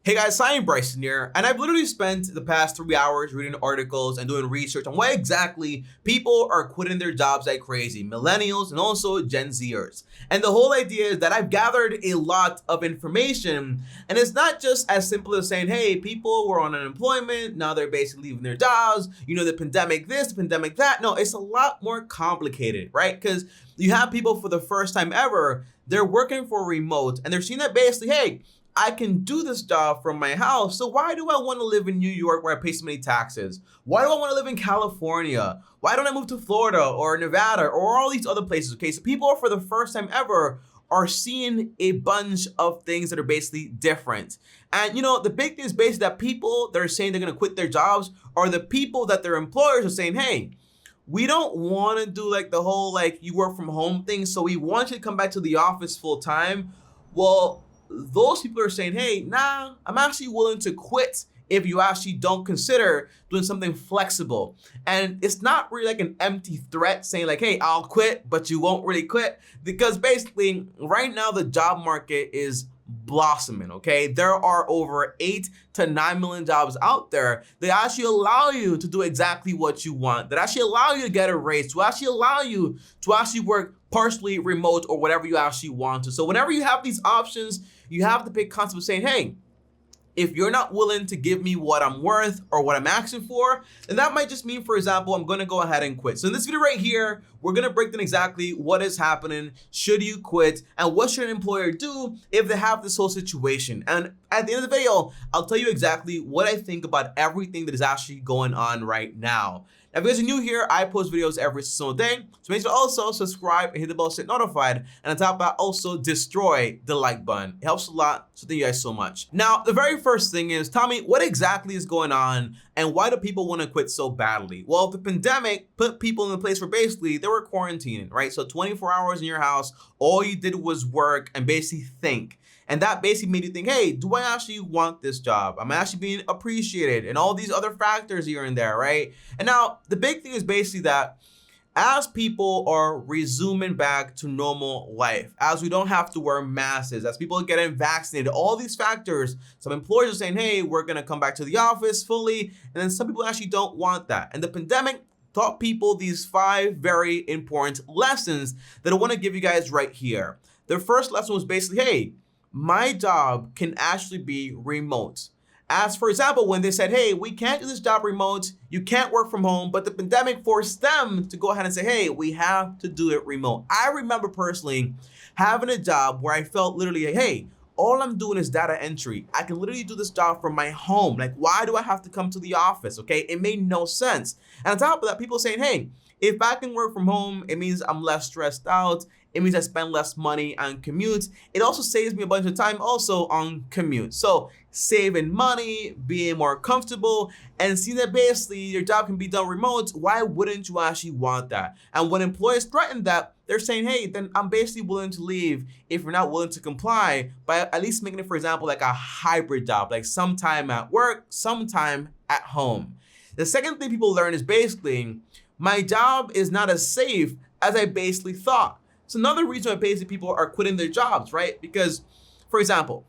Hey guys, TommyBryson here, and I've literally spent the past 3 hours reading articles and doing research on why exactly people are quitting their jobs like crazy, millennials and also Gen Zers. And the whole idea is that I've gathered a lot of information, and it's not just as simple as saying, hey, people were on unemployment, now they're basically leaving their jobs, the pandemic this, the pandemic that. No, it's a lot more complicated, right? Because you have people for the first time ever, they're working for remote, and they're seeing that basically, hey, I can do this job from my house. So why do I want to live in New York where I pay so many taxes? Why do I want to live in California? Why don't I move to Florida or Nevada or all these other places? Okay, so people for the first time ever are seeing a bunch of things that are basically different. And the big thing is basically that people that are saying they're going to quit their jobs are the people that their employers are saying, hey, we don't want to do like the whole you work from home thing. So we want you to come back to the office full time. Well, those people are saying, hey, nah, I'm actually willing to quit if you actually don't consider doing something flexible. And it's not really like an empty threat saying like, hey, I'll quit, but you won't really quit. Because basically right now the job market is blossoming, okay? There are over 8 to 9 million jobs out there that actually allow you to do exactly what you want, that actually allow you to get a raise, to actually allow you to actually work partially remote or whatever you actually want to. So whenever you have these options, you have to pick concept of saying, hey, if you're not willing to give me what I'm worth or what I'm asking for, then that might just mean, for example, I'm gonna go ahead and quit. So in this video right here, we're gonna break down exactly what is happening, should you quit, and what should an employer do if they have this whole situation. And at the end of the video, I'll tell you exactly what I think about everything that is actually going on right now. Now, if you guys are new here, I post videos every single day, so make sure to also subscribe and hit the bell to get notified. And on top of that, also destroy the like button. It helps a lot, so thank you guys so much. Now, the very first thing is, Tommy, what exactly is going on and why do people want to quit so badly? Well, the pandemic put people in a place where basically they were quarantining, right? So 24 hours in your house, all you did was work and basically think. And that basically made you think, hey, do I actually want this job? I'm actually being appreciated and all these other factors here and there, right? And now the big thing is basically that as people are resuming back to normal life, as we don't have to wear masks, as people are getting vaccinated, all these factors, some employers are saying, hey, we're gonna come back to the office fully. And then some people actually don't want that. And the pandemic taught people these 5 very important lessons that I wanna give you guys right here. The first lesson was basically, hey, my job can actually be remote. As for example, when they said, hey, we can't do this job remote, you can't work from home, but the pandemic forced them to go ahead and say, hey, we have to do it remote. I remember personally having a job where I felt literally, hey, all I'm doing is data entry. I can literally do this job from my home. Like, why do I have to come to the office? Okay, it made no sense. And on top of that, people saying, hey, if I can work from home, it means I'm less stressed out. It means I spend less money on commutes. It also saves me a bunch of time also on commute. So saving money, being more comfortable, and seeing that basically your job can be done remote, why wouldn't you actually want that? And when employers threaten that, they're saying, hey, then I'm basically willing to leave if you're not willing to comply by at least making it, for example, like a hybrid job, like sometime at work, sometime at home. The second thing people learn is basically, my job is not as safe as I basically thought. It's another reason why basically people are quitting their jobs, right? Because, for example,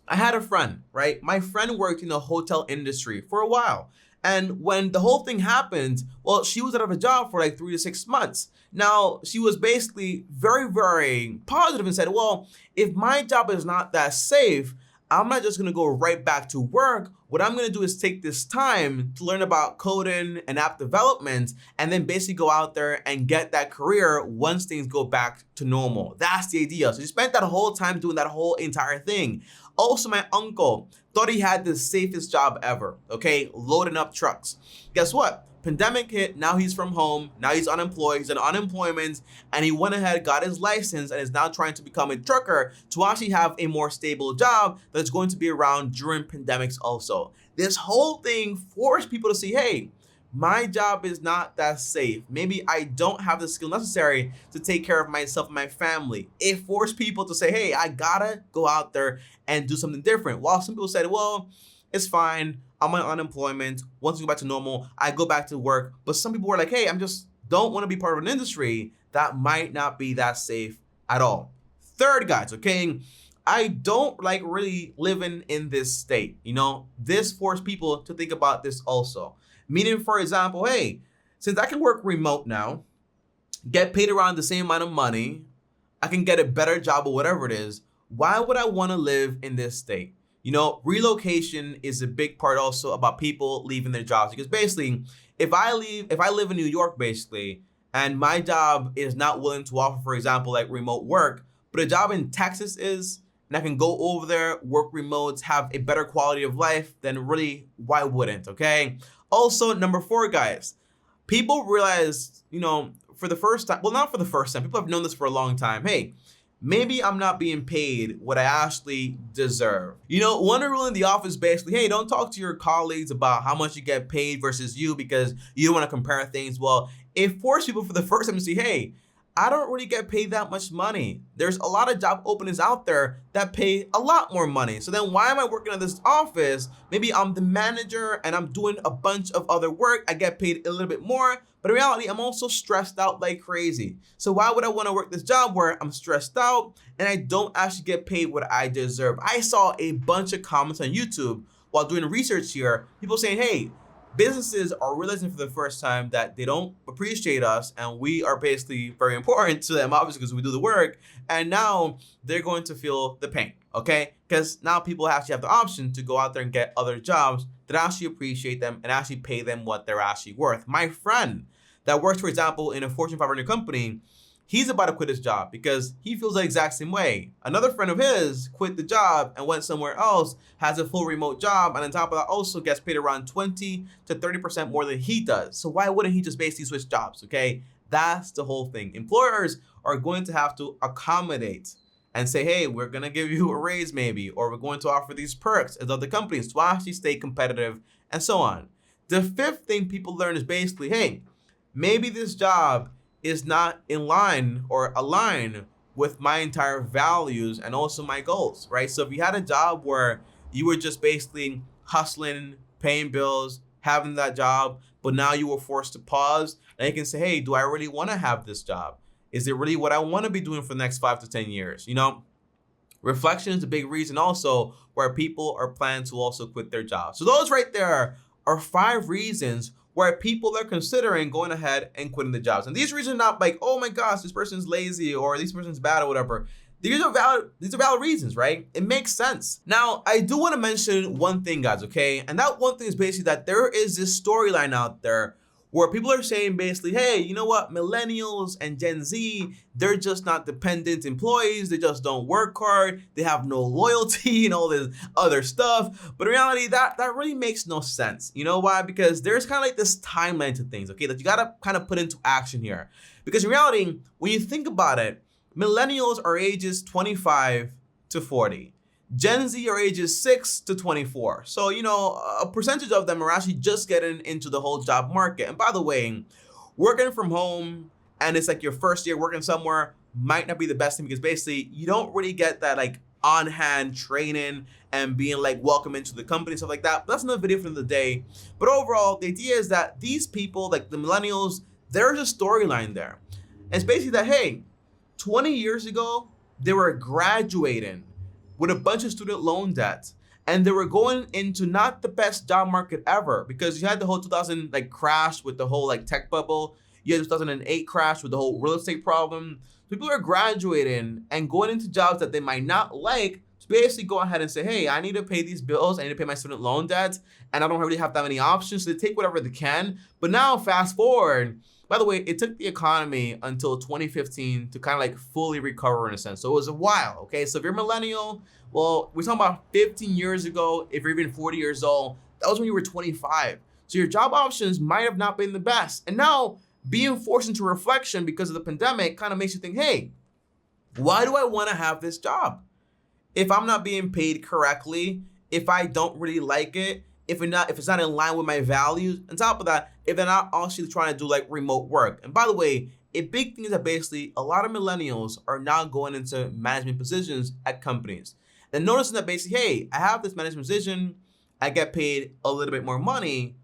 I had a friend, right? My friend worked in the hotel industry for a while. And when the whole thing happened, well, she was out of a job for like 3 to 6 months. Now, she was basically very, very positive and said, well, if my job is not that safe, I'm not just gonna go right back to work. What I'm gonna do is take this time to learn about coding and app development and then basically go out there and get that career once things go back to normal. That's the idea. So she spent that whole time doing that whole entire thing. Also, my uncle thought he had the safest job ever, okay? Loading up trucks. Guess what? Pandemic hit, now he's from home, now he's unemployed, he's on unemployment, and he went ahead, got his license, and is now trying to become a trucker to actually have a more stable job that's going to be around during pandemics also. This whole thing forced people to see, hey, my job is not that safe. Maybe I don't have the skill necessary to take care of myself and my family. It forced people to say, hey, I gotta go out there and do something different. While some people said, well, it's fine, I'm on unemployment. Once we go back to normal, I go back to work. But some people were like, hey, I'm just don't want to be part of an industry that might not be that safe at all. Third, guys, okay? I don't like really living in this state. This forced people to think about this also. Meaning, for example, hey, since I can work remote now, get paid around the same amount of money, I can get a better job or whatever it is, why would I want to live in this state? Relocation is a big part also about people leaving their jobs, because basically, if I live in New York basically, and my job is not willing to offer, for example, like remote work, but a job in Texas is, and I can go over there, work remote, have a better quality of life, then really, why wouldn't, okay? Also, number 4, guys, people realize, for the first time, well, not for the first time, people have known this for a long time, hey, maybe I'm not being paid what I actually deserve. One rule in the office basically, hey, don't talk to your colleagues about how much you get paid versus you, because you don't want to compare things. Well, it forced people for the first time to see, hey, I don't really get paid that much money. There's a lot of job openings out there that pay a lot more money. So then why am I working at this office? Maybe I'm the manager and I'm doing a bunch of other work. I get paid a little bit more, but in reality, I'm also stressed out like crazy. So why would I want to work this job where I'm stressed out and I don't actually get paid what I deserve? I saw a bunch of comments on YouTube while doing research here, people saying, hey, businesses are realizing for the first time that they don't appreciate us, and we are basically very important to them, obviously, because we do the work. And now they're going to feel the pain, okay? Because now people actually have the option to go out there and get other jobs that actually appreciate them and actually pay them what they're actually worth. My friend that works, for example, in a Fortune 500 company, he's about to quit his job because he feels the exact same way. Another friend of his quit the job and went somewhere else, has a full remote job, and on top of that also gets paid around 20 to 30% more than he does. So why wouldn't he just basically switch jobs, okay? That's the whole thing. Employers are going to have to accommodate and say, hey, we're going to give you a raise maybe, or we're going to offer these perks as other companies to actually stay competitive and so on. The 5th thing people learn is basically, hey, maybe this job is not in line or aligned with my entire values and also my goals, right? So if you had a job where you were just basically hustling, paying bills, having that job, but now you were forced to pause, then you can say, hey, do I really want to have this job? Is it really what I want to be doing for the next 5 to 10 years? Reflection is a big reason also where people are planning to also quit their jobs. So those right there are 5 reasons where people are considering going ahead and quitting the jobs. And these reasons are not like, oh my gosh, this person's lazy or this person's bad or whatever. These are valid reasons, right? It makes sense. Now, I do want to mention one thing, guys, okay? And that one thing is basically that there is this storyline out there where people are saying basically, hey, you know what? Millennials and Gen Z, they're just not dependent employees. They just don't work hard. They have no loyalty and all this other stuff. But in reality, that really makes no sense. You know why? Because there's kind of like this timeline to things, okay, that you got to kind of put into action here. Because in reality, when you think about it, millennials are ages 25 to 40. Gen Z are ages 6 to 24. So, a percentage of them are actually just getting into the whole job market. And by the way, working from home and it's like your first year working somewhere might not be the best thing, because basically you don't really get that like on-hand training and being like welcome into the company, stuff like that. But that's another video for the day. But overall, the idea is that these people, like the millennials, there's a storyline there. And it's basically that, hey, 20 years ago, they were graduating with a bunch of student loan debt, and they were going into not the best job market ever, because you had the whole 2000 crash with the whole tech bubble. You had the 2008 crash with the whole real estate problem. People are graduating and going into jobs that they might not like to basically go ahead and say, hey, I need to pay these bills, I need to pay my student loan debt, and I don't really have that many options. So they take whatever they can. But now fast forward, by the way, it took the economy until 2015 to kind of fully recover in a sense. So it was a while, okay? So if you're a millennial, well, we're talking about 15 years ago. If you're even 40 years old, that was when you were 25. So your job options might have not been the best. And now being forced into reflection because of the pandemic kind of makes you think, hey, why do I want to have this job? If I'm not being paid correctly, if I don't really like it, if it's not in line with my values, on top of that, if they're not actually trying to do remote work. And by the way, a big thing is that basically a lot of millennials are now going into management positions at companies. And noticing that basically, hey, I have this management position, I get paid a little bit more money,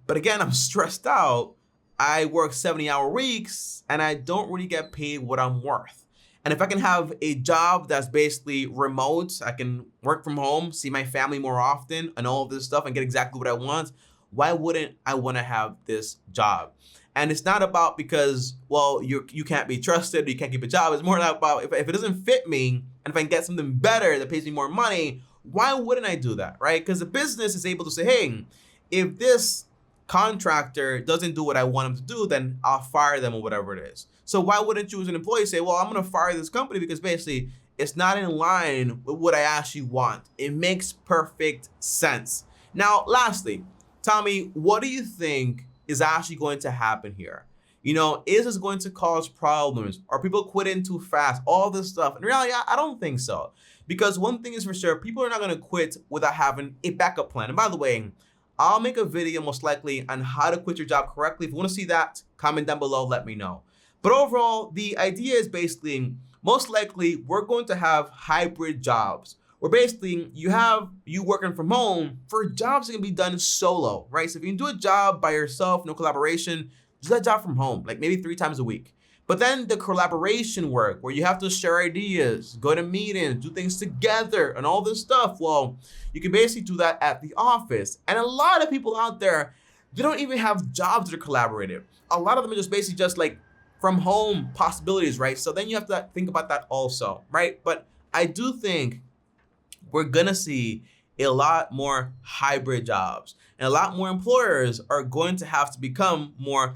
but again, I'm stressed out. I work 70-hour weeks and I don't really get paid what I'm worth. And if I can have a job that's basically remote, I can work from home, see my family more often and all of this stuff and get exactly what I want, why wouldn't I want to have this job? And it's not about because, well, you can't be trusted, you can't keep a job. It's more about if it doesn't fit me and if I can get something better that pays me more money, why wouldn't I do that, right? Because the business is able to say, hey, if this contractor doesn't do what I want him to do, then I'll fire them or whatever it is. So why wouldn't you as an employee say, well, I'm going to fire this company because basically it's not in line with what I actually want. It makes perfect sense. Now, lastly, Tommy, what do you think is actually going to happen here? Is this going to cause problems? Are people quitting too fast? All this stuff. In reality, I don't think so. Because one thing is for sure, people are not going to quit without having a backup plan. And by the way, I'll make a video most likely on how to quit your job correctly. If you want to see that, comment down below, let me know. But overall, the idea is basically, most likely, we're going to have hybrid jobs where basically you working from home for jobs that can be done solo, right? So if you can do a job by yourself, no collaboration, do that job from home, like maybe 3 times a week. But then the collaboration work where you have to share ideas, go to meetings, do things together and all this stuff, well, you can basically do that at the office. And a lot of people out there, they don't even have jobs that are collaborative. A lot of them are just basically just like from home possibilities, right? So then you have to think about that also, right? But I do think we're gonna see a lot more hybrid jobs and a lot more employers are going to have to become more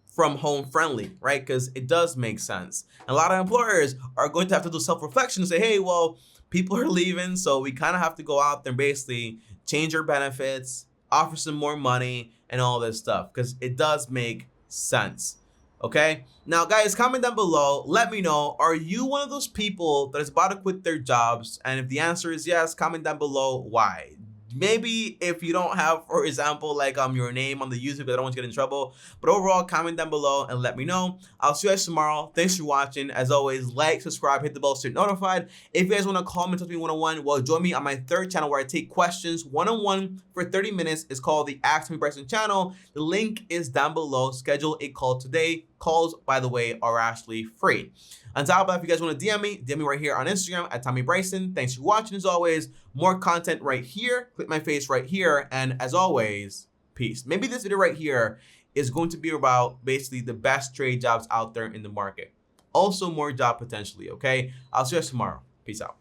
from home friendly, right? Because it does make sense. And a lot of employers are going to have to do self-reflection and say, hey, well, people are leaving, so we kind of have to go out there and basically change our benefits, offer some more money and all this stuff, because it does make sense. Okay, now guys, comment down below, let me know, are you one of those people that is about to quit their jobs? And if the answer is yes, comment down below why. Maybe if you don't have, for example, like your name on the YouTube, I don't want you to get in trouble. But overall, comment down below and let me know. I'll see you guys tomorrow. Thanks for watching. As always, like, subscribe, hit the bell so you're notified. If you guys want to call me, talk to me one-on-one, well, join me on my 3rd channel where I take questions one-on-one for 30 minutes. It's called the Ask TommyBryson channel. The link is down below. Schedule a call today. Calls, by the way, are actually free. On top of that, if you guys want to DM me right here on Instagram at TommyBryson. Thanks for watching as always. More content right here. Click my face right here. And as always, peace. Maybe this video right here is going to be about basically the best trade jobs out there in the market. Also more job potentially, okay? I'll see you guys tomorrow. Peace out.